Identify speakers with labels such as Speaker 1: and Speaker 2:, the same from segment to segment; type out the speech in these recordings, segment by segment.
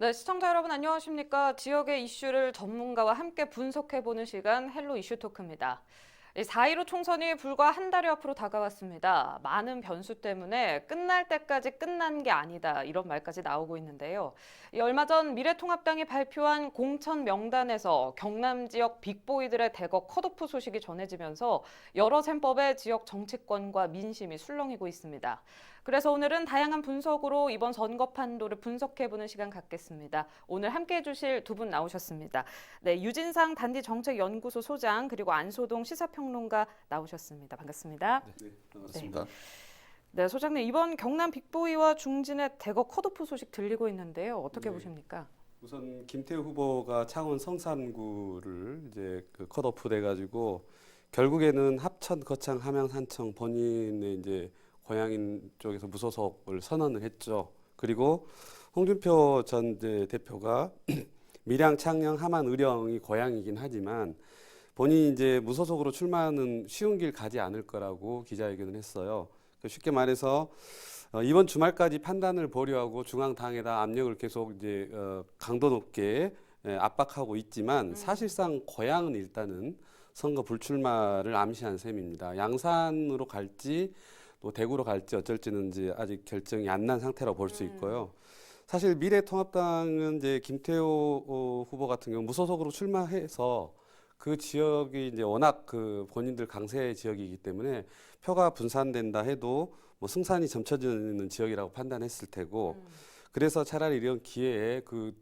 Speaker 1: 네, 시청자 여러분 안녕하십니까? 지역의 이슈를 전문가와 함께 분석해보는 시간 헬로 이슈 토크입니다. 4.15 총선이 불과 한 달여 앞으로 다가왔습니다. 많은 변수 때문에 끝날 때까지 끝난 게 아니다 이런 말까지 나오고 있는데요. 얼마 전 미래통합당이 발표한 공천 명단에서 경남 지역 빅보이들의 대거 컷오프 소식이 전해지면서 여러 셈법의 지역 정치권과 민심이 술렁이고 있습니다. 그래서 오늘은 다양한 분석으로 이번 선거 판도를 분석해보는 시간 갖겠습니다. 오늘 함께해 주실 두 분 나오셨습니다. 네, 유진상 단디정책연구소 소장 그리고 안소동 시사평론가 나오셨습니다. 반갑습니다.
Speaker 2: 네, 반갑습니다.
Speaker 1: 네, 소장님 이번 경남 빅보이와 중진의 대거 컷오프 소식 들리고 있는데요. 어떻게
Speaker 2: 네.
Speaker 1: 보십니까?
Speaker 2: 우선 김태우 후보가 창원 성산구를 이제 컷오프 돼가지고 결국에는 합천, 거창, 함양, 산청 본인의 이제 고향인 쪽에서 무소속을 선언을 했죠. 그리고 홍준표 전 이제 대표가 밀양, 창녕, 함안, 의령이 고향이긴 하지만 본인이 이제 무소속으로 출마하는 쉬운 길 가지 않을 거라고 기자회견을 했어요. 쉽게 말해서 이번 주말까지 판단을 보류하고 중앙당에다 압력을 계속 이제 강도 높게 압박하고 있지만 사실상 고향은 일단은 선거 불출마를 암시한 셈입니다. 양산으로 갈지 또 대구로 갈지 어쩔지는 이제 아직 결정이 안 난 상태라고 볼 수 있고요. 사실 미래통합당은 이제 김태호 후보 같은 경우 무소속으로 출마해서 그 지역이 이제 워낙 그 본인들 강세 지역이기 때문에 표가 분산된다 해도 뭐 승산이 점쳐지는 지역이라고 판단했을 테고 그래서 차라리 이런 기회에 그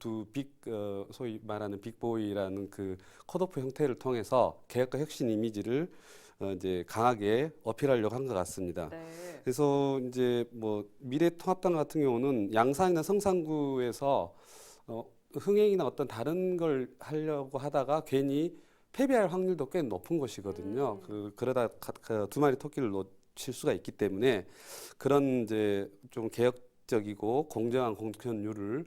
Speaker 2: 소위 말하는 빅보이라는 그 컷오프 형태를 통해서 개혁과 혁신 이미지를 이제 강하게 어필하려고 한 것 같습니다.
Speaker 1: 네.
Speaker 2: 그래서 이제 뭐 미래통합당 같은 경우는 양산이나 성산구에서 흥행이나 어떤 다른 걸 하려고 하다가 괜히 패배할 확률도 꽤 높은 것이거든요. 그러다 두 마리 토끼를 놓칠 수가 있기 때문에 그런 이제 좀 개혁적이고 공정한 공천률을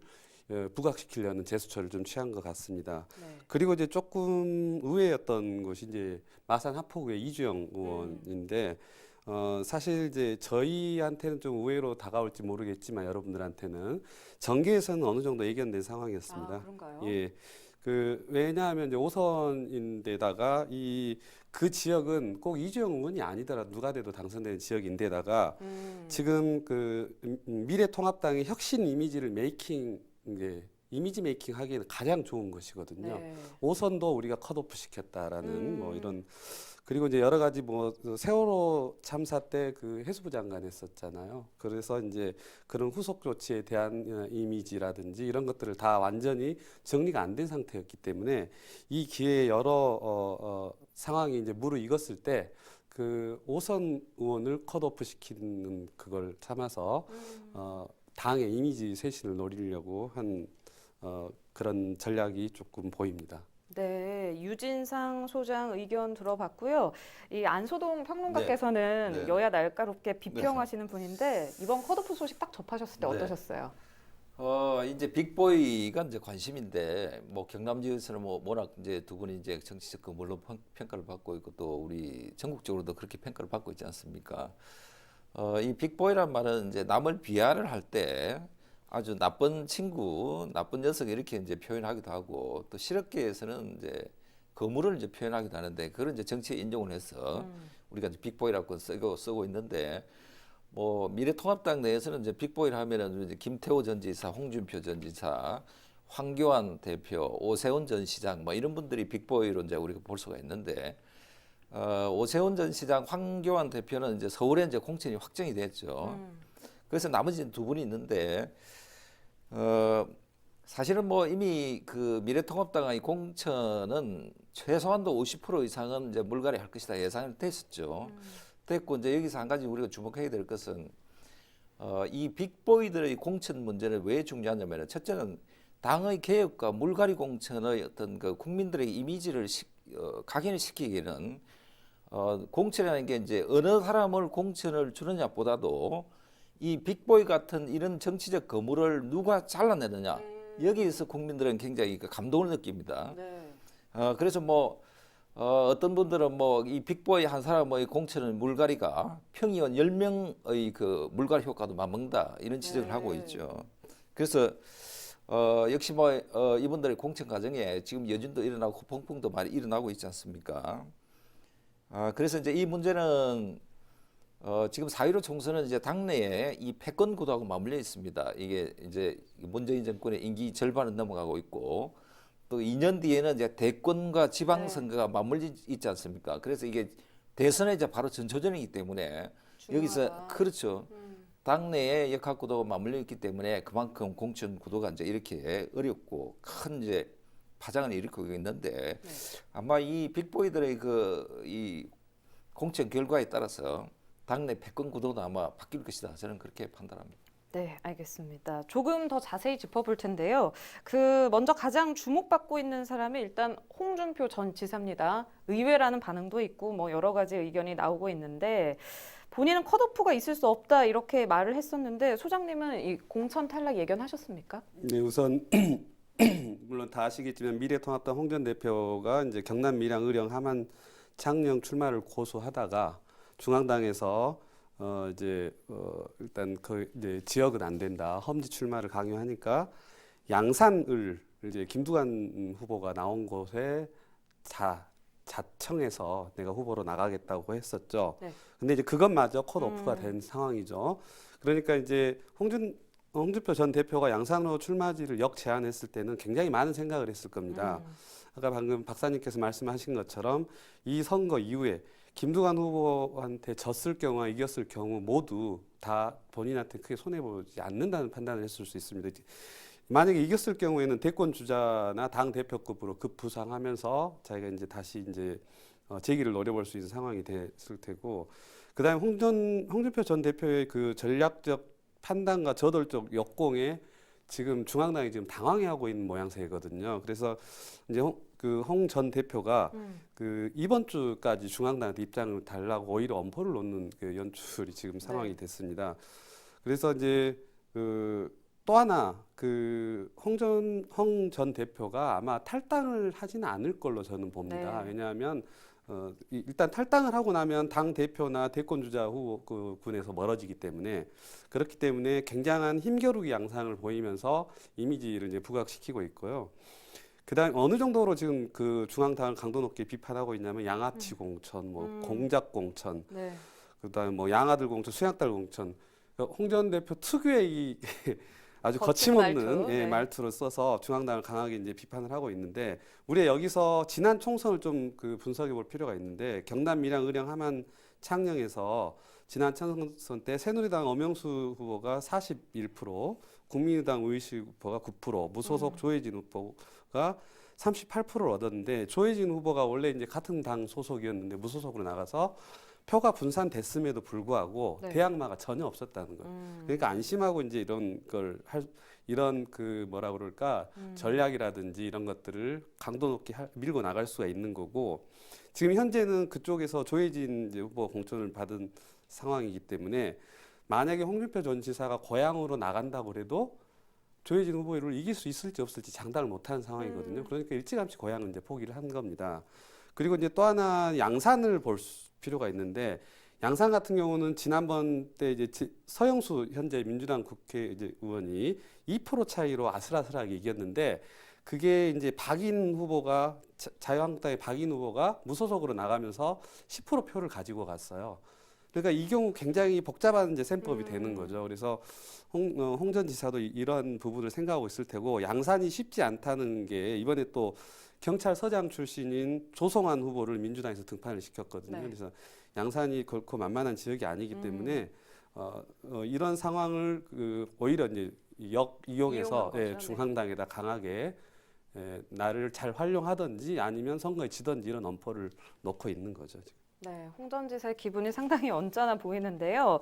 Speaker 2: 부각시키려는 제스처를 좀 취한 것 같습니다.
Speaker 1: 네.
Speaker 2: 그리고 이제 조금 의외였던 것이 이제 마산 하포구의 이주영 의원인데 사실 이제 저희한테는 좀 의외로 다가올지 모르겠지만 여러분들한테는 정계에서는 어느 정도 예견된 상황이었습니다.
Speaker 1: 아, 그런가요?
Speaker 2: 예. 왜냐하면 이제 5선인데다가 그 지역은 꼭 이주영 의원이 아니더라 누가 돼도 당선되는 지역인데다가 지금 미래통합당의 혁신 이미지를 이미지 메이킹 하기에는 가장 좋은 것이거든요.
Speaker 1: 네.
Speaker 2: 5선도 우리가 컷오프 시켰다라는 뭐 이런 그리고 이제 여러 가지 뭐 세월호 참사 때 그 해수부 장관 했었잖아요. 그래서 이제 그런 후속 조치에 대한 이미지라든지 이런 것들을 다 완전히 정리가 안 된 상태였기 때문에 이 기회에 여러 상황이 이제 무르익었을 때 그 5선 의원을 컷오프 시키는 그걸 참아서 당의 이미지 쇄신을 노리려고 한 그런 전략이 조금 보입니다.
Speaker 1: 네, 유진상 소장 의견 들어봤고요. 이 안소동 평론가께서는
Speaker 3: 네.
Speaker 1: 여야 날카롭게 비평하시는 분인데 이번 컷오프 소식 딱 접하셨을 때
Speaker 3: 네.
Speaker 1: 어떠셨어요?
Speaker 3: 이제 빅보이가 이제 관심인데, 뭐 경남 지역에서는 뭐 워낙 이제 두 분이 이제 정치적 그 물론 평가를 받고 있고 또 우리 전국적으로도 그렇게 평가를 받고 있지 않습니까? 이 빅보이란 말은 이제 남을 비하를 할 때 아주 나쁜 친구, 나쁜 녀석 이렇게 이제 표현하기도 하고 또 실업계에서는 이제 거물을 이제 표현하기도 하는데 그런 이제 정치에 인용을 해서 우리가 이제 빅보이라고 쓰고 있는데 뭐 미래통합당 내에서는 이제 빅보이를 하면은 이제 김태호 전 지사, 홍준표 전 지사, 황교안 대표, 오세훈 전 시장 뭐 이런 분들이 빅보이로 이제 우리가 볼 수가 있는데 오세훈 전 시장, 황교안 대표는 이제 서울에 이제 공천이 확정이 됐죠. 그래서 나머지 두 분이 있는데 사실은 뭐 이미 그 미래통합당의 공천은 최소한도 50% 이상은 이제 물갈이 할 것이다 예상이 됐었죠. 됐고 이제 여기서 한 가지 우리가 주목해야 될 것은 이 빅보이들의 공천 문제는 왜 중요하냐면은 첫째는 당의 개혁과 물갈이 공천의 어떤 그 국민들의 이미지를 각인을 시키기에는 공천이라는 게 이제 어느 사람을 공천을 주느냐보다도 이 빅보이 같은 이런 정치적 거물을 누가 잘라내느냐 여기에서 국민들은 굉장히 감동을 느낍니다.
Speaker 1: 네.
Speaker 3: 그래서 뭐 어떤 분들은 뭐 이 빅보이 한 사람의 공천은 물갈이가 평의원 10명의 그 물갈이 효과도 맞먹는다 이런 지적을 하고 있죠. 그래서 역시 뭐 이분들의 공천 과정에 지금 여진도 일어나고 후폭풍도 많이 일어나고 있지 않습니까? 그래서 이제 이 문제는 지금 4.15 총선은 이제 당내에 이 패권 구도하고 맞물려 있습니다. 이게 이제 문재인 정권의 임기 절반은 넘어가고 있고 또 2년 뒤에는 이제 대권과 지방선거가 맞물려 있지 않습니까? 그래서 이게 대선에 이제 바로 전초전이기 때문에 여기서
Speaker 1: 중요하다.
Speaker 3: 그렇죠. 당내의 역학 구도가 맞물려 있기 때문에 그만큼 공천 구도가 이제 이렇게 어렵고 큰 이제 파장을 일으키고 있는데 아마 이 빅보이들의 그 이 공천 결과에 따라서 당내 패권 구도도 아마 바뀔 것이다. 저는 그렇게 판단합니다.
Speaker 1: 네, 알겠습니다. 조금 더 자세히 짚어볼 텐데요. 먼저 가장 주목받고 있는 사람이 일단 홍준표 전 지사입니다. 의외라는 반응도 있고 뭐 여러 가지 의견이 나오고 있는데 본인은 컷오프가 있을 수 없다 이렇게 말을 했었는데 소장님은 이 공천 탈락 예견하셨습니까?
Speaker 2: 네, 우선 물론 다 아시겠지만 미래통합당 홍 전 대표가 이제 경남 밀양 의령 함안 창녕 출마를 고수하다가 중앙당에서 일단 그 이제 지역은 안 된다 험지 출마를 강요하니까 양산을 이제 김두관 후보가 나온 곳에 자청해서 내가 후보로 나가겠다고 했었죠.
Speaker 1: 네.
Speaker 2: 근데 이제 그것마저 컷오프가 된 상황이죠. 그러니까 이제 홍준표 전 대표가 양산으로 출마지를 역제안했을 때는 굉장히 많은 생각을 했을 겁니다. 아까 방금 박사님께서 말씀하신 것처럼 이 선거 이후에 김두관 후보한테 졌을 경우와 이겼을 경우 모두 다 본인한테 크게 손해보지 않는다는 판단을 했을 수 있습니다. 만약에 이겼을 경우에는 대권 주자나 당 대표급으로 급부상하면서 자기가 이제 다시 이제 재기를 노려볼 수 있는 상황이 됐을 테고, 그다음에 홍준표 전 대표의 그 전략적 판단과 저돌적 역공에 지금 중앙당이 지금 당황해하고 있는 모양새거든요. 그래서 이제 홍 전 대표가 그 이번 주까지 중앙당한테 입장을 달라고 오히려 엄포를 놓는 그 연출이 지금 상황이 됐습니다. 그래서 이제 또 하나 홍 전 대표가 아마 탈당을 하지는 않을 걸로 저는 봅니다.
Speaker 1: 네.
Speaker 2: 왜냐하면 일단 탈당을 하고 나면 당 대표나 대권 주자 후보 그 군에서 멀어지기 때문에, 그렇기 때문에 굉장한 힘겨루기 양상을 보이면서 이미지를 이제 부각시키고 있고요. 그다음 어느 정도로 지금 그 중앙당을 강도 높게 비판하고 있냐면 양아치 공천, 뭐 공작 공천,
Speaker 1: 네.
Speaker 2: 그다음에 뭐 양아들 공천, 수양딸 공천. 홍 전 대표 특유의 이 아주
Speaker 1: 거친
Speaker 2: 거침없는
Speaker 1: 말투. 네.
Speaker 2: 말투를 써서 중앙당을 강하게 이제 비판을 하고 있는데, 우리가 여기서 지난 총선을 좀 분석해 볼 필요가 있는데, 경남 밀양 의령 함안 창녕에서 지난 총선 때 새누리당 엄영수 후보가 41%, 국민의당 우이식 후보가 9%, 무소속 조혜진 후보가 38%를 얻었는데, 조혜진 후보가 원래 이제 같은 당 소속이었는데 무소속으로 나가서 표가 분산됐음에도 불구하고
Speaker 1: 네.
Speaker 2: 대항마가 전혀 없었다는 거예요. 그러니까 안심하고 이제 이런 그 뭐라 그럴까 전략이라든지 이런 것들을 강도 높게 밀고 나갈 수가 있는 거고, 지금 현재는 그쪽에서 조혜진 이제 후보 공천을 받은 상황이기 때문에 만약에 홍준표 전 지사가 고향으로 나간다고 해도 조혜진 후보를 이길 수 있을지 없을지 장담을 못하는 상황이거든요. 그러니까 일찌감치 고향은 이제 포기를 한 겁니다. 그리고 이제 또 하나 양산을 볼 필요가 있는데, 양산 같은 경우는 지난번 때 이제 서영수 현재 민주당 국회 이제 의원이 2% 차이로 아슬아슬하게 이겼는데, 그게 이제 박인 후보가 자유한국당의 박인 후보가 무소속으로 나가면서 10% 표를 가지고 갔어요. 그러니까 이 경우 굉장히 복잡한 이제 셈법이 되는 거죠. 그래서 홍 전 지사도 이런 부분을 생각하고 있을 테고, 양산이 쉽지 않다는 게 이번에 또 경찰서장 출신인 조성환 후보를 민주당에서 등판을 시켰거든요.
Speaker 1: 네.
Speaker 2: 그래서 양산이 결코 만만한 지역이 아니기 때문에 이런 상황을 오히려 이제 이용해서
Speaker 1: 이용한 거죠.
Speaker 2: 중앙당에다 강하게 나를 잘 활용하든지 아니면 선거에 지든지 이런 엄포를 놓고 있는 거죠, 지금.
Speaker 1: 네, 홍 전 지사의 기분이 상당히 언짢아 보이는데요.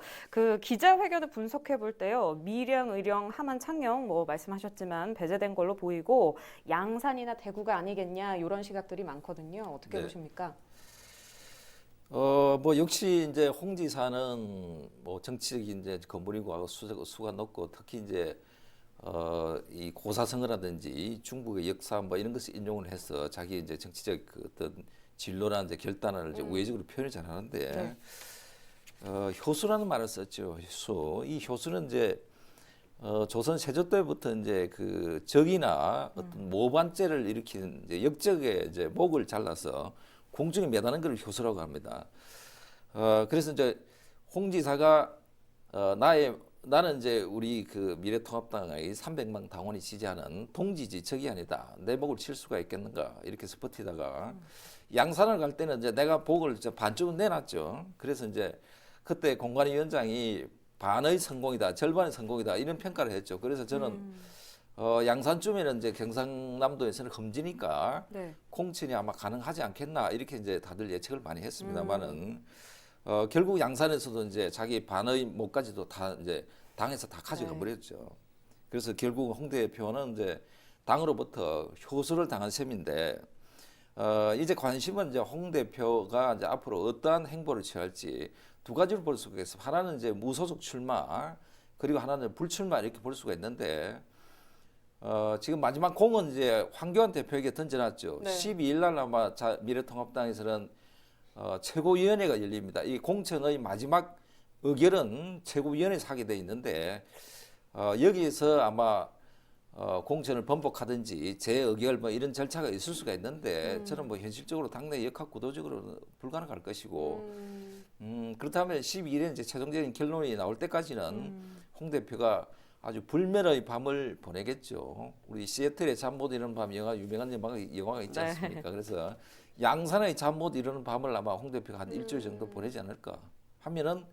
Speaker 1: 기자회견을 분석해 볼 때요. 밀양, 의령, 함안, 창녕 뭐 말씀하셨지만 배제된 걸로 보이고 양산이나 대구가 아니겠냐 이런 시각들이 많거든요. 어떻게
Speaker 3: 네.
Speaker 1: 보십니까?
Speaker 3: 뭐 역시 이제 홍 지사는 뭐 정치적인 이제 거물이고 수가 높고, 특히 이제 이 고사성어라든지 중국의 역사 뭐 이런 것을 인용을 해서 자기 이제 정치적 그 어떤 진로나 이제 결단을 이제 우회적으로 표현을 잘하는데,
Speaker 1: 네.
Speaker 3: 효수라는 말을 썼죠. 효수. 이 효수는 이제 조선 세조 때부터 이제 그 적이나 어떤 모반죄를 일으킨 이제 역적의 이제 목을 잘라서 공중에 매다는 걸 효소라고 합니다. 그래서 이제 홍 지사가 나는 이제 우리 그 미래통합당의 300만 당원이 지지하는 동지지 적이 아니다. 내 목을 칠 수가 있겠는가 이렇게 해서 버티다가 양산을 갈 때는 이제 내가 목을 이제 반쪽은 내놨죠. 그래서 이제 그때 공관위원장이 반의 성공이다, 절반의 성공이다 이런 평가를 했죠. 그래서 저는 양산쯤에는 이제 경상남도에서는 험지니까
Speaker 1: 네.
Speaker 3: 공천이 아마 가능하지 않겠나 이렇게 이제 다들 예측을 많이 했습니다만은 결국 양산에서도 이제 자기 반의 목까지도 다 이제 당에서 다 가져가
Speaker 1: 네.
Speaker 3: 버렸죠. 그래서 결국 홍 대표는 이제 당으로부터 효수를 당한 셈인데 이제 관심은 이제 홍 대표가 이제 앞으로 어떠한 행보를 취할지 두 가지로 볼 수가 있어요. 하나는 이제 무소속 출마 그리고 하나는 불출마 이렇게 볼 수가 있는데 지금 마지막 공은 이제 황교안 대표에게 던져놨죠.
Speaker 1: 네.
Speaker 3: 12일 날 아마 미래통합당에서는 최고위원회가 열립니다. 이 공천의 마지막 의결은 최고위원회에서 하게 돼 있는데 여기에서 아마 공천을 번복하든지 재의결 뭐 이런 절차가 있을 수가 있는데 저는 뭐 현실적으로 당내 역학 구도적으로 불가능할 것이고 그렇다면 12일에 이제 최종적인 결론이 나올 때까지는 홍 대표가 아주 불멸의 밤을 보내겠죠. 우리 시애틀의 잠 못 이루는 밤 유명한 영화가 있지 않습니까? 그래서 양산의 잠 못 이루는 밤을 아마 홍 대표가 한 일주일 정도 보내지 않을까 하면은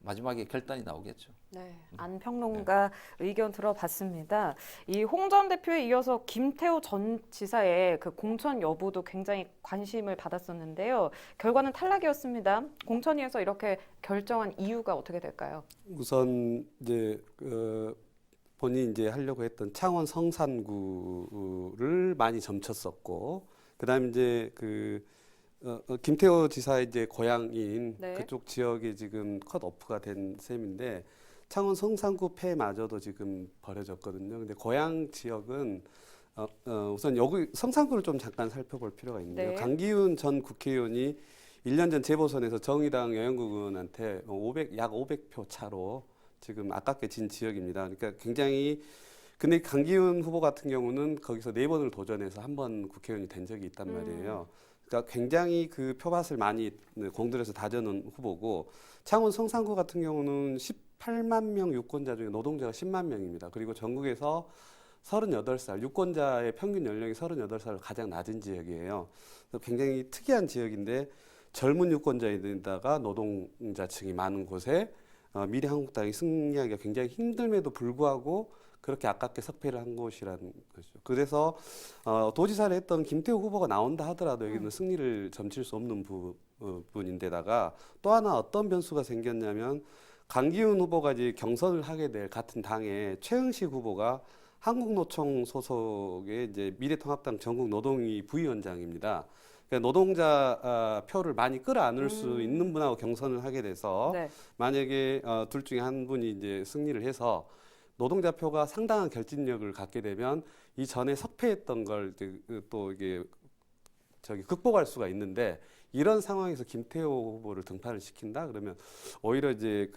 Speaker 3: 마지막에 결단이 나오겠죠.
Speaker 1: 네, 안 평론가 의견 들어봤습니다. 이 홍 전 대표에 이어서 김태호 전 지사의 그 공천 여부도 굉장히 관심을 받았었는데요. 결과는 탈락이었습니다. 공천위에서 이렇게 결정한 이유가 어떻게 될까요?
Speaker 2: 우선 이제 본인이 이제 하려고 했던 창원 성산구를 많이 점쳤었고, 그다음에 이제 김태호 지사의 이제 고향인
Speaker 1: 네.
Speaker 2: 그쪽 지역이 지금 컷오프가 된 셈인데 창원 성산구 패마저도 지금 벌어졌거든요. 근데 고향 지역은 우선 여기 성산구를 좀 잠깐 살펴볼 필요가 있는데요.
Speaker 1: 네.
Speaker 2: 강기훈 전 국회의원이 1년 전 재보선에서 정의당 여영국 의원한테 약 500표 차로 지금 아깝게 진 지역입니다. 그러니까 굉장히 근데 강기훈 후보 같은 경우는 거기서 4번을 도전해서 한 번 국회의원이 된 적이 있단 말이에요. 그러니까 굉장히 그 표밭을 많이 공들여서 다져놓은 후보고 창원 성산구 같은 경우는 18만 명 유권자 중에 노동자가 10만 명입니다. 그리고 전국에서 38살, 유권자의 평균 연령이 38살로 가장 낮은 지역이에요. 그래서 굉장히 특이한 지역인데 젊은 유권자에다가 노동자층이 많은 곳에 미래한국당이 승리하기가 굉장히 힘듦에도 불구하고 그렇게 아깝게 석패를 한 곳이라는 거죠. 그래서 도지사를 했던 김태호 후보가 나온다 하더라도 여기는 승리를 점칠 수 없는 부분인데다가 또 하나 어떤 변수가 생겼냐면 강기훈 후보가 이제 경선을 하게 될 같은 당의 최응식 후보가 한국노총 소속의 이제 미래통합당 전국노동위 부위원장입니다. 그러니까 노동자 표를 많이 끌어안을 수 있는 분하고 경선을 하게 돼서
Speaker 1: 네.
Speaker 2: 만약에 둘 중에 한 분이 이제 승리를 해서 노동자 표가 상당한 결집력을 갖게 되면 이 전에 석패했던 걸 또 이게 극복할 수가 있는데 이런 상황에서 김태호 후보를 등판을 시킨다 그러면 오히려 이제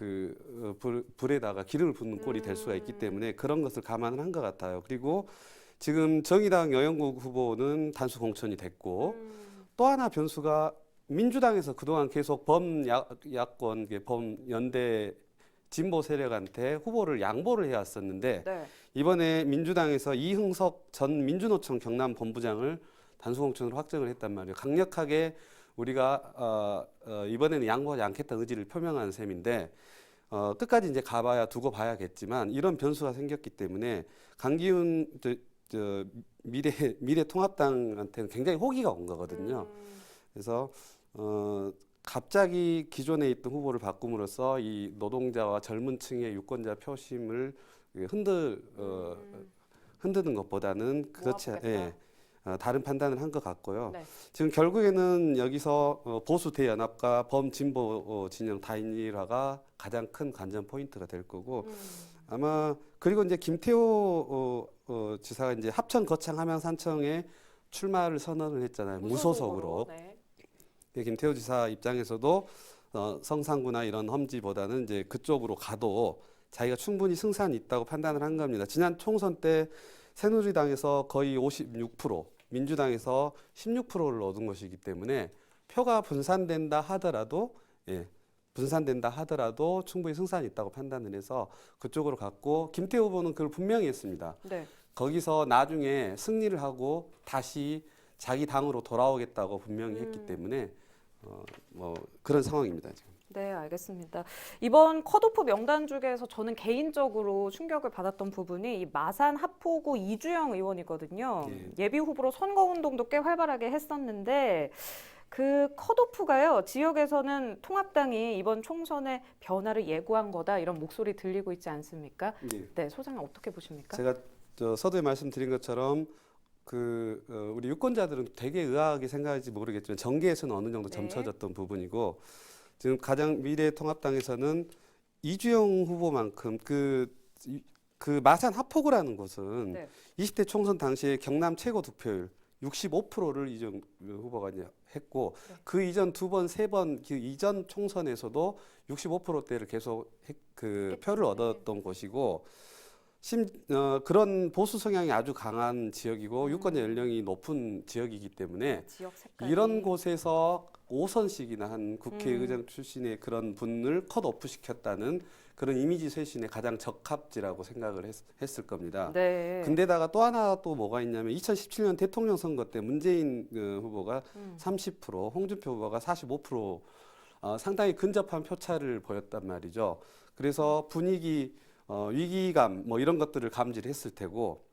Speaker 2: 불에다가 기름을 붓는 꼴이 될 수가 있기 때문에 그런 것을 감안을 한 것 같아요. 그리고 지금 정의당 여영국 후보는 단수 공천이 됐고 또 하나 변수가 민주당에서 그동안 계속 범야권, 범연대 진보 세력한테 후보를 양보를 해왔었는데
Speaker 1: 네.
Speaker 2: 이번에 민주당에서 이흥석 전 민주노총 경남 본부장을 단수 공천으로 확정을 했단 말이에요. 강력하게 우리가 이번에는 양보하지 않겠다는 의지를 표명한 셈인데 끝까지 이제 두고 봐야겠지만 이런 변수가 생겼기 때문에 강기훈 미래통합당한테는 굉장히 호기가 온 거거든요. 그래서 갑자기 기존에 있던 후보를 바꿈으로써 이 노동자와 젊은 층의 유권자 표심을 흔드는 것보다는 그렇지 다른 판단을 한 것 같고요.
Speaker 1: 네.
Speaker 2: 지금 결국에는 여기서 보수 대연합과 범진보 진영 다인일화가 가장 큰 관전 포인트가 될 거고 아마 그리고 이제 김태호 지사가 이제 합천 거창 함양 산청에 출마를 선언을 했잖아요. 무소속으로.
Speaker 1: 네.
Speaker 2: 김태호 지사 입장에서도 성산구나 이런 험지보다는 이제 그쪽으로 가도 자기가 충분히 승산이 있다고 판단을 한 겁니다. 지난 총선 때 새누리당에서 거의 56%, 민주당에서 16%를 얻은 것이기 때문에 표가 분산된다 하더라도 분산된다 하더라도 충분히 승산이 있다고 판단을 해서 그쪽으로 갔고 김태우 후보는 그걸 분명히 했습니다.
Speaker 1: 네.
Speaker 2: 거기서 나중에 승리를 하고 다시 자기 당으로 돌아오겠다고 분명히 했기 때문에 뭐 그런 상황입니다. 지금.
Speaker 1: 네, 알겠습니다. 이번 컷오프 명단 중에서 저는 개인적으로 충격을 받았던 부분이 이 마산 하포구 이주영 의원이거든요.
Speaker 2: 예.
Speaker 1: 예비 후보로 선거운동도 꽤 활발하게 했었는데 그 컷오프가요. 지역에서는 통합당이 이번 총선의 변화를 예고한 거다 이런 목소리 들리고 있지 않습니까?
Speaker 2: 예.
Speaker 1: 네, 소장님 어떻게 보십니까?
Speaker 2: 제가 서두에 말씀드린 것처럼 우리 유권자들은 되게 의아하게 생각할지 모르겠지만 정계에서는 어느 정도
Speaker 1: 네.
Speaker 2: 점쳐졌던 부분이고 지금 가장 미래통합당에서는 이주영 후보만큼 그 마산 하포구라는 곳은
Speaker 1: 네.
Speaker 2: 20대 총선 당시에 경남 최고 득표율 65%를 이주영 후보가 이제 했고
Speaker 1: 네.
Speaker 2: 그 이전 두 번, 세 번 그 이전 총선에서도 65%대를 계속 표를 얻었던 곳이고 그런 보수 성향이 아주 강한 지역이고 유권자 연령이 높은 지역이기 때문에
Speaker 1: 지역 색깔이
Speaker 2: 이런 곳에서 5선씩이나 한 국회의장 출신의 그런 분을 컷오프 시켰다는 그런 이미지 쇄신에 가장 적합지라고 생각을 했을 겁니다.
Speaker 1: 네.
Speaker 2: 근데다가 또 하나 또 뭐가 있냐면 2017년 대통령 선거 때 문재인 후보가 30%, 홍준표 후보가 45% 상당히 근접한 표차를 보였단 말이죠. 그래서 분위기 위기감 뭐 이런 것들을 감지를 했을 테고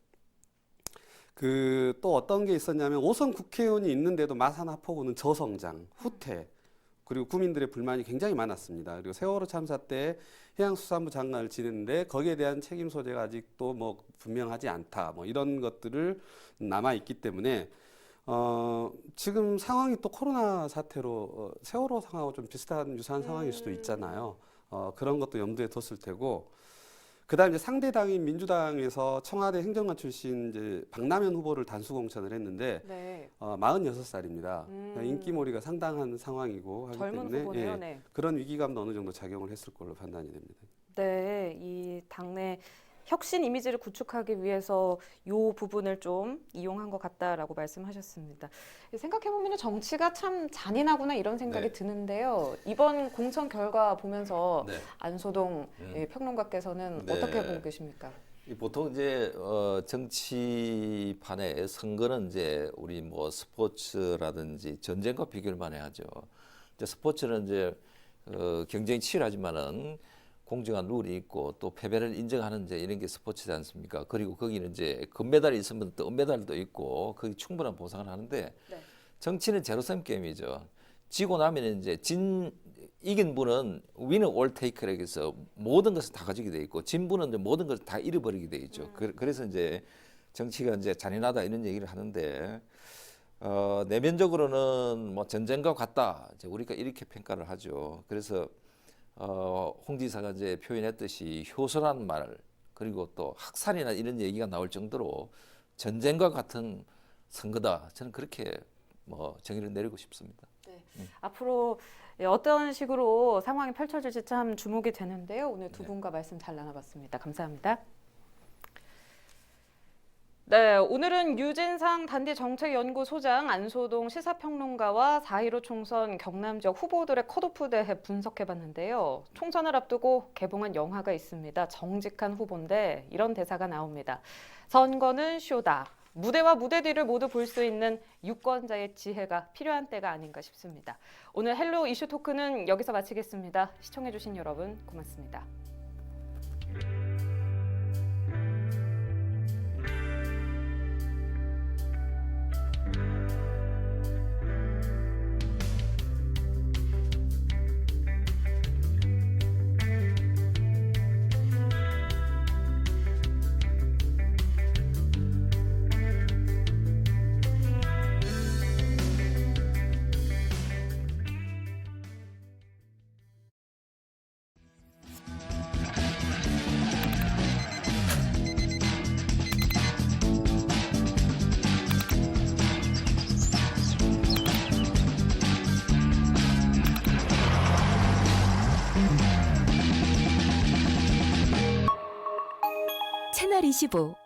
Speaker 2: 또 어떤 게 있었냐면 5선 국회의원이 있는데도 마산 하포구는 저성장, 후퇴 그리고 국민들의 불만이 굉장히 많았습니다. 그리고 세월호 참사 때 해양수산부 장관을 지냈는데 거기에 대한 책임 소재가 아직도 뭐 분명하지 않다. 뭐 이런 것들을 남아 있기 때문에 지금 상황이 또 코로나 사태로 세월호 상황하고 좀 비슷한 유사한 상황일 수도 있잖아요. 그런 것도 염두에 뒀을 테고. 그다음 이제 상대 당인 민주당에서 청와대 행정관 출신 이제 박남현 후보를 단수 공천을 했는데
Speaker 1: 네.
Speaker 2: 46살입니다. 인기몰이가 상당한 상황이고 하기
Speaker 1: 젊은
Speaker 2: 때문에
Speaker 1: 후보네요. 네.
Speaker 2: 그런 위기감도 어느 정도 작용을 했을 걸로 판단이 됩니다.
Speaker 1: 네, 이 당내 혁신 이미지를 구축하기 위해서 이 부분을 좀 이용한 것 같다라고 말씀하셨습니다. 생각해보면 정치가 참 잔인하구나 이런 생각이
Speaker 3: 네.
Speaker 1: 드는데요. 이번 공천 결과 보면서
Speaker 3: 네.
Speaker 1: 안소동 평론가께서는
Speaker 3: 네.
Speaker 1: 어떻게 보고 계십니까?
Speaker 3: 보통 이제 정치판에 선거는 이제 우리 뭐 스포츠라든지 전쟁과 비교를 많이 하죠. 이제 스포츠는 이제 경쟁이 치열하지만은 공정한 룰이 있고 또 패배를 인정하는 이제 이런 게 스포츠지 않습니까? 그리고 거기는 이제 금메달이 있으면 또 은메달도 있고 거기 충분한 보상을 하는데
Speaker 1: 네.
Speaker 3: 정치는 제로섬 게임이죠. 지고 나면 이제 이긴 분은 위너 올 테이크라고 해서 모든 것을 다 가지게 돼 있고 진 분은 이제 모든 것을 다 잃어버리게 돼 있죠. 그래서 이제 정치가 이제 잔인하다 이런 얘기를 하는데 내면적으로는 뭐 전쟁과 같다. 이제 우리가 이렇게 평가를 하죠. 그래서 홍 지사가 이제 표현했듯이 효소란 말 그리고 또 학살이나 이런 얘기가 나올 정도로 전쟁과 같은 선거다. 저는 그렇게 뭐 정의를 내리고 싶습니다.
Speaker 1: 네. 앞으로 어떤 식으로 상황이 펼쳐질지 참 주목이 되는데요. 오늘 두 분과 말씀 잘 나눠봤습니다. 감사합니다. 네, 오늘은 유진상 단디정책연구소장, 안소동 시사평론가와 4.15 총선 경남 지역 후보들의 컷오프 대회 분석해봤는데요. 총선을 앞두고 개봉한 영화가 있습니다. 정직한 후보인데 이런 대사가 나옵니다. 선거는 쇼다. 무대와 무대 뒤를 모두 볼 수 있는 유권자의 지혜가 필요한 때가 아닌가 싶습니다. 오늘 헬로 이슈 토크는 여기서 마치겠습니다. 시청해주신 여러분 고맙습니다.
Speaker 4: 25